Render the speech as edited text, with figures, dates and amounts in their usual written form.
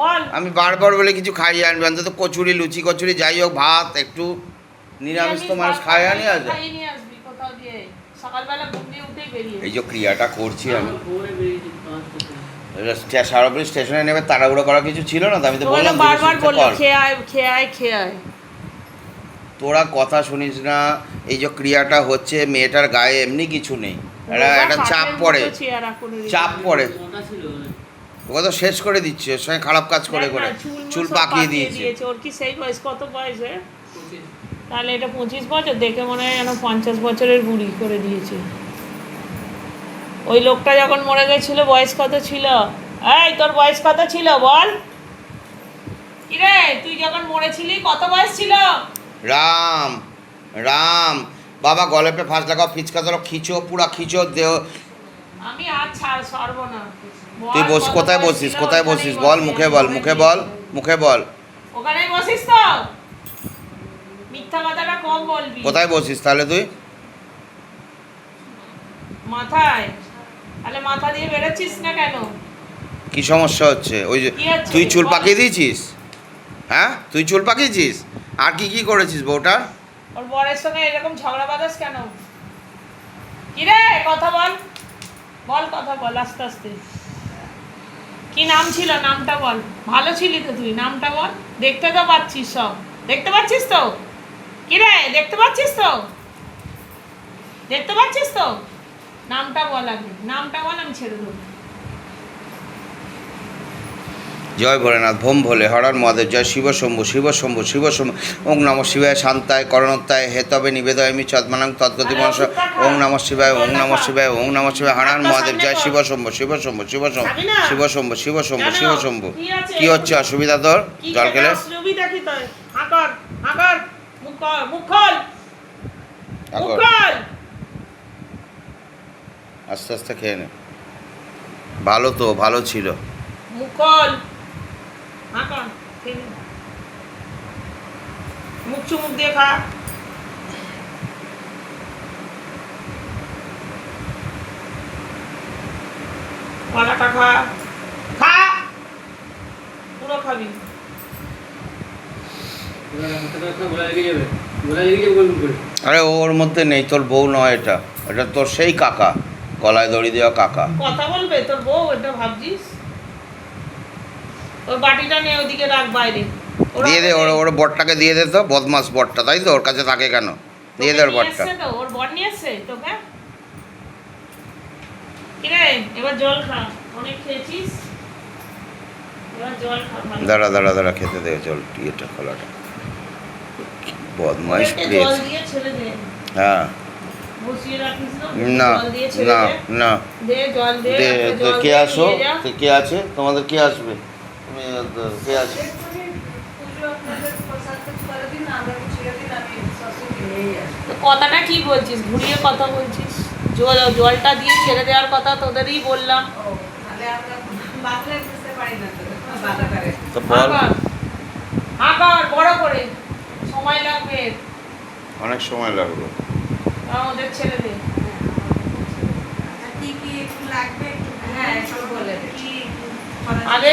বল। আমি বারবার বলে কিছু খাইয়ে আনবে, অন্তত কচুরি, লুচি কচুরি যাই হোক, ভাত একটু নিরামিষ তো মানুষ খায় আনি আজ। খাইয়ে নিয়ে আসবি কোথাও দিয়ে, সকালবেলা ঘুম দিয়ে উঠেই বেরিয়ে। এই যে ক্রিয়াটা করছি আমি, ভোরে বেরিয়েছি 5টা। সারাপুরি স্টেশনে নেবে, তাড়াহুড়ো করার কিছু ছিল না তো, আমি তো তোকে বললাম তো বারবার ধীরে সুস্থে বললো কর। খেয়ে আয় খেয়ে আয় খেয়ে আয়। তোরা কথা শুনিস না। এই যে ক্রিয়াটা হচ্ছে, মেয়েটার গায়ে এমনি কিছু নেই, একটা চাপ পড়ে, চাপ পড়ে। মোটা ছিল ওকে তো শেষ করে দিচ্ছে, ওর সঙ্গে খারাপ কাজ করে করে চুল পাকিয়ে দিয়েছে। ওর কি সেই বয়স, কত বয়স? 25। তাহলে এটা 25 বছর, দেখে মনে হয় যেন 50 বছরের বুড়ি করে দিয়েছে। ওই লোকটা যখন মরে গেছিল বয়স কত ছিল? এই তোর বয়স কত ছিল বল? কিরে তুই যখন মরেছিলি কত বয়স ছিল? রাম রাম বাবা, গলে পে ফাঁস লাগাও, ফিচকা ধরো, খিচো, পুরা খিচো দেহ। আমি আর ছাড় সরবো না। বল, তুই বস, কত কোথায় বয়স বসিস, ছিল? কোথায় ওখানেই বসিস বল, বসি, মুখে বল, আমি মুখে বলে বল, দিয়েছি। মুখে বল। ওখানেই বসিস তো, মিথ্যা কথাটা কম বলবি। কোথায় বসিস তাহলে তুই? মাথায়। তাহলে মাথা দিয়ে বেরোচ্ছিস না কেন? কি সমস্যা হচ্ছে? ওই যে কি হচ্ছে? তুই চুল বল। পাকিয়ে দিয়েছিস? হ্যাঁ, তুই চুল পাকিয়েছিস? আর কি কি করেছিস বউটার? ওর বরের সঙ্গে এরকম ঝগড়া বাঁধাস কেন? কিরে কথা বল, বল কথা বল আস্তে আস্তে। কি নাম ছিল? নামটা বল। ভালো ছিলি তো তুই, নামটা বল। দেখতে তো পাচ্ছিস, সব দেখতে পাচ্ছিস তো। কিরে দেখতে পাচ্ছিস তো, দেখতে পাচ্ছিস তো? নামটা বল আগে, নামটা বল, আমি ছেড়ে দেবো। জয় ভোলেনাথ, ভোম ভোলে, হরণ মহাদেব, জয় শিব শম্ভু, শিব শম্ভু, শিব শম্ভু। ওং নম শিবায়, শান্তায় করণত্তায়, হেতবে নিবেদয়ামি চদ্মানাং তদ্গতি মনস। ওং নম শিবায়, ওং নম শিবায়, ওং নম শিবায়, হরণ মহাদেব, জয় শিব শম্ভু, শিব শম্ভু, শিব শম্ভু, শিব শম্ভু, শিব শম্ভু, শিব শম্ভু। কি হচ্ছে অসুবিধা তোর জল খেলে? সুবিধা কি তোর? হাঁকর হাঁকর, মুখ কর, মুখ খোল, মুখ খোল। আস্তে আস্তে খেয়ে নে, ভালো তো, ভালো ছিল। মুখ খোল, হাঁকর, খেয়ে নে। মুখ চুমুক দিয়ে খা। কলাটা খা, খা, পুরো খাবি। গোলা লেগে যাবে, গোলা লেগে যাবে গোল করে। আরে ওর মধ্যে নেই, তোর বউ নয় এটা, এটা তোর সেই কাকা, গলায় দড়ি দেওয়া কাকা। কথা বলবে তোর বউ, এটা ভাবছিস? ওর বাটিটা নে, ওদিকে রাখ বাইরে। দিয়ে দে, ওর ওর বরটাকে দিয়ে দে তো, বদমাস বরটা, তাই তো? ওর কাছে থাকে কেন? দিয়ে দে ওর বরটা। ওর বর নিয়ে এসছে তোকে। কিরে এবার জল খা, অনেক খেয়েছিস, এবার জল খা ভালো। দাঁড়া দাঁড়া দাঁড়া, খেতে দে জল, ইয়েটা খোলাটা। বদমাইশ ওদেরকে প্লেস। জল দিয়ে ছেড়ে দে, হ্যাঁ, বসিয়ে রাখিস না, না জল দিয়ে ছেড়ে না দে। না, দে জল দে, দে একটা দে, জল কে দিয়ে আসো? নিয়ে যা। কে আছে তোমাদের? কে আসবে? তুমি কে আছে? তো কথাটা কি বলছিস? ঘুরিয়ে কথা বলছিস। জলটা দিয়ে ছেড়ে দেওয়ার কথা তোদেরই বললাম। তো বল। আবার বড় করে, সময় লাগবে, অনেক সময় লাগলো। ওদের ছেড়ে দে। কি কি একটু লাগবে একটু, হ্যাঁ সব বলে দে। আগে